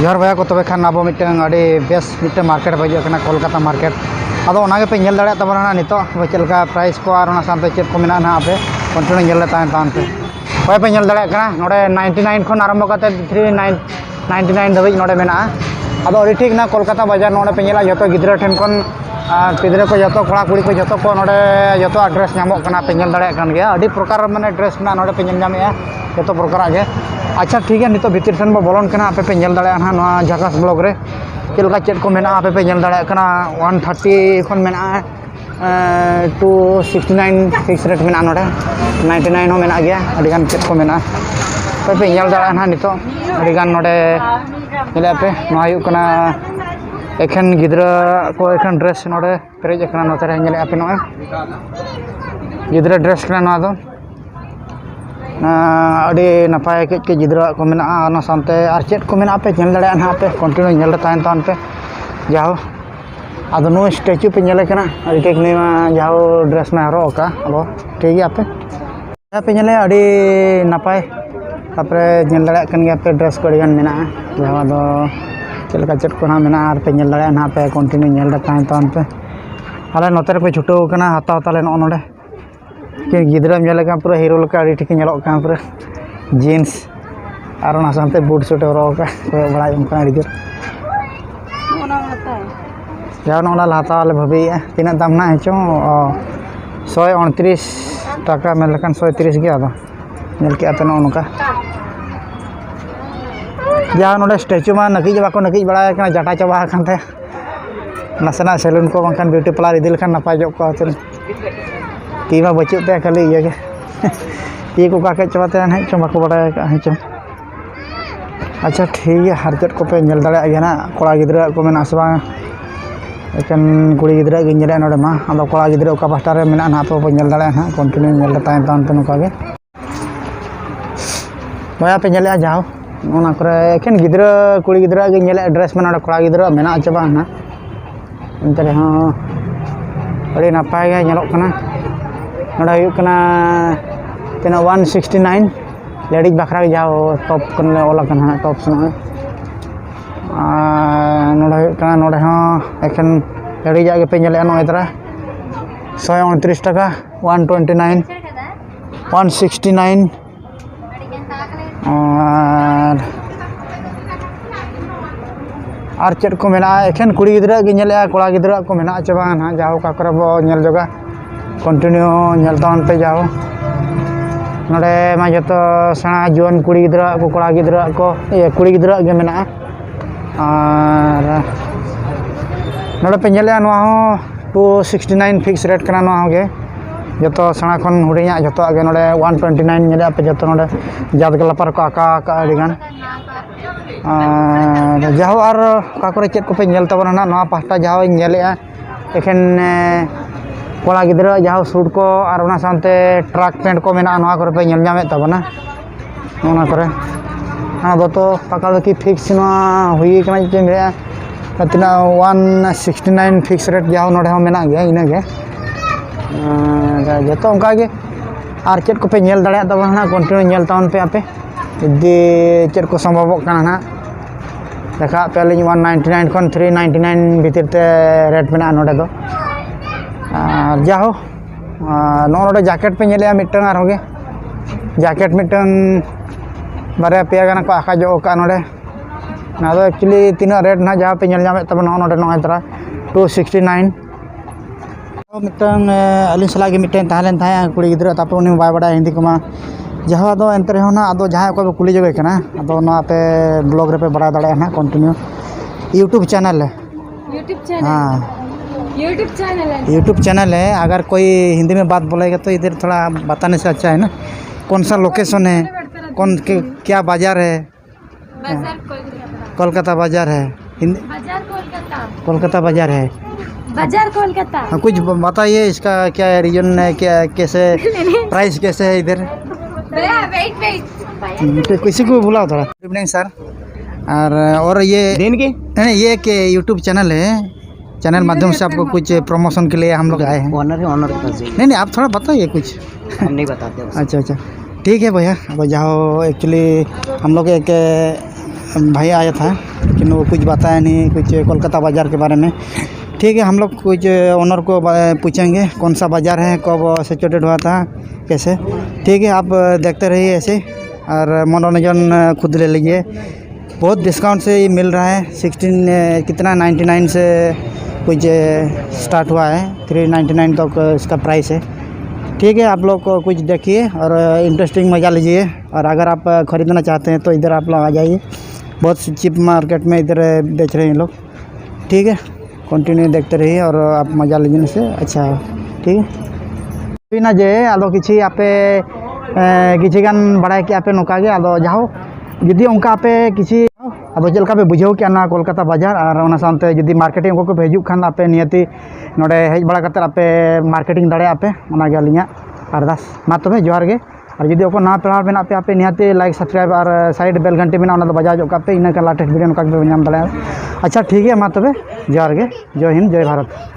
जोहर भैया को तबे खान अब मिटन बेस मिटन मार्केट बजे कोलकाता मार्केट अब पे नल दाड़ा तबना नितो चलका प्राइस को और सामते चेक को मेना ना पे कंटिन्यू नल तान पे होय पे नल दाड़ा नोडे 99 खन आरंभ करते 399 धाबी नोडे मेना अब अड़ी ठीक ना कोलकाता बाजार नोडे पे नला जतो गिद्रा ठेन खन गिद्रा को जतो कड़ा कुड़ी को जतो को नोडे जतो ड्रेस नामक कना पे नल दाड़ा कान गया अड़ी प्रकार माने ड्रेस ना नोडे पे नल नामे जतो प्रकार गे अच्छा ठीक है नितो भीतर ठेन बोलन कना पे पे नल दाड़ा ना झाकास ब्लॉग रे चलका चेक को मेना पे पे नल दाड़ा कना 130 खन मेना 269 फिक्स रेट मेना नोडे 99 हो मेना गया अडिगान चेक को मेना पे पे नल दाड़ा ना नितो अडिगान नोडे मिले पे नोयु कना एखन गिद्रा को एखन ड्रेस नोडे पेरेज कना नोते रे नेले पे नोय गिद्रा ड्रेस कना ना दो अड़ी नपाय के गिद्रा को मेना ना सामते आर चेक को मेना पे नल दाड़ा ना पे कंटिन्यू नल तान पे जाओ अब नो स्टैचू पे नले कना अड़ी टेक ने जाओ ड्रेस में हरो का अब ठीक है पे नले अड़ी नपाय तापरे नल दाड़ा कन गया पे ड्रेस को अड़ीगान मेना जहाँ दो चलका चेक को ना मेना आर पे नल दाड़ा ना पे कंटिन्यू नल तान पे आले नोते पे छुटो कना हता हता ले नोडे कि गिद्रा नले का पूरा हीरो लका अड़ी ठीक नलो का पूरा जीन्स और ना सामते बूट सूट हरो का बड़ा उनका अड़ी जोर जाओ नोडा लाता वाले भाभी तीना दाम ना हेचो 129 टाका मेल लकन 130 गया दो नल के पे नोका जहाँ नोडे स्टैचू में नकी बाको नकी बड़ा जटा चाबा थे नासेना सेलून को बांखान ब्यूटी पार्लर इदी लेखान नपाय जो को तीमा बचुते खाली ये ये को का चाबाते हैं चो बाको बड़ा हेचो अच्छा ठीक है हर चट को पे नल दाड़ा गया ना कोड़ा गिद्रा को मेना से बांग एखन कुड़ी गिद्रा गे नले नोडे मा अब कोड़ा गिद्रा का पास्टा रे मेना ना पे नल दाड़ा ना कंटिन्यू नल तान पे नुका गे बया पे नले जाओ ओना करे एखन गिद्रा कुड़ी गिद्रा गे नले ड्रेस में नोडे कोड़ा गिद्रा मेना चाबा ना एंते रे हां अड़ी नपाय गे नलोक कना नोडे हुयु कना तना 169 लेडीज बखरा जाओ टॉप कन ओला कना टॉप सुनो नोडे हुयु कना नोडे हां एखन लेडीज आगे पे नले नो इतरा 129 टाका 129 169 और चेक को मेना एखन कुड़ी गिद्रा गे नले कोड़ा गिद्रा को मेना चाबा ना जाओ का करे बो नल जोगा कंटिन्यू नल तान पे जाओ नोडे मा जतो सेना जुआन कुड़ी गिद्रा को कोड़ा गिद्रा को ये कुड़ी गिद्रा गे मेना और नोडे पे नले नवा हो 269 फिक्स रेट कना नवा गे जतो सेना खन हुडिया जतो आगे नोडे 129 नले पे जतो नोडे जात गलापर को आका का अड़ीगान जाओ और का करे चेक को पे नल तबना ना नवा पास्ता जाओ नले एखन कोड़ा गिद्रा जाओ सूट को और उना सामते ट्रक पैंट को मेना नवा करे पे नल नामे तबना ओना करे ना दो पाका की फिक्स ना हुई कना जे मेरा तना 169 फिक्स रेट जाओ नोडे हो मेना गया इना गे जतो उनका गे और चेक को पे नल दाड़ा तबना कंटिन्यू नल तान पे आपे यदि चेक को संभव कना ना देखा पे 199 खन 399 भीतर ते रेट मेना नोडे दो जाओ नोडे जैकेट पे नले मिटन आर होगे जैकेट मिटन बारे पे गाना को आका जो का नोडे ना दो एक्चुअली तीना रेट ना जहाँ पे नल नामे तब नोडे नो इतरा 269 मिटन अलिन सला गे मिटन ताहलेन थाया कुड़ी गिद्रा तापर उनी बाय बड़ा हिंदी कोमा जहाँ दो एंते रहो ना अदो जहाँ को कुली जगह कना अदो ना पे ब्लॉग रे पे बड़ा दाड़ा ना कंटिन्यू यूट्यूब चैनल है हाँ यूट्यूब चैनल है अगर कोई हिंदी में बात बोलेगा तो इधर थोड़ा बताने से अच्छा है ना कौन सा लोकेशन है कौन क्या बाजार है कोलकाता बाजार है कोलकाता बाजार है कोलकाता कुछ बताइए इसका क्या रीजन है क्या कैसे प्राइस कैसे है इधर किसी को बुलाओ थोड़ा गुड इवनिंग सर और ये दिन की नहीं ये के यूट्यूब चैनल है चैनल माध्यम से आपको कुछ प्रमोशन के लिए हम लोग आए हैं ऑनर नहीं आप थोड़ा बताइए कुछ नहीं बताते अच्छा ठीक है भैया अब जाओ एक्चुअली हम लोग एक भाई आया था, लेकिन वो कुछ बताया नहीं कुछ कोलकाता बाज़ार के बारे में। ठीक है, हम लोग कुछ ओनर को पूछेंगे कौन सा बाज़ार है, कब सिचुएटेड हुआ था, कैसे। ठीक है, आप देखते रहिए ऐसे और मनोरंजन खुद ले लीजिए। बहुत डिस्काउंट से ये मिल रहा है। 16 कितना 99 से कुछ स्टार्ट हुआ है, 399 तक इसका प्राइस है। ठीक है, आप लोग को कुछ देखिए और इंटरेस्टिंग मज़ा लीजिए। और अगर आप ख़रीदना चाहते हैं तो इधर आप लोग आ जाइए, बहुत चीप मार्केट में इधर बेच रहे हैं लोग। ठीक है, कंटिन्यू देखते रहिए और आप मज़ा लीजिए से। अच्छा ठीक है ना जे आदो किसी आपे किसी गान बड़ा कि आपे नौका गे आदो जाओ जुदी उनका आपे किसी अब चलका पे बुझाव क्या ना कोलकाता बाजार और ओना सानते जुदी मार्केटिंग को भेजू खान आपे नियति नोडे हेज बड़ा करते आपे मार्केटिंग दाड़े आपे ओना गे अलिया अरदास मा तबे जोहार गे। और जुदी ओको ना पेड़ में आपे नियति लाइक सब्सक्राइब और साइड बेल घंटी में ना बजा जो पे इन लाटेस्ट वीडियो नोका नाम दाड़े। अच्छा ठीक है, मा तबे जोहार गे। जय हिंद जय भारत।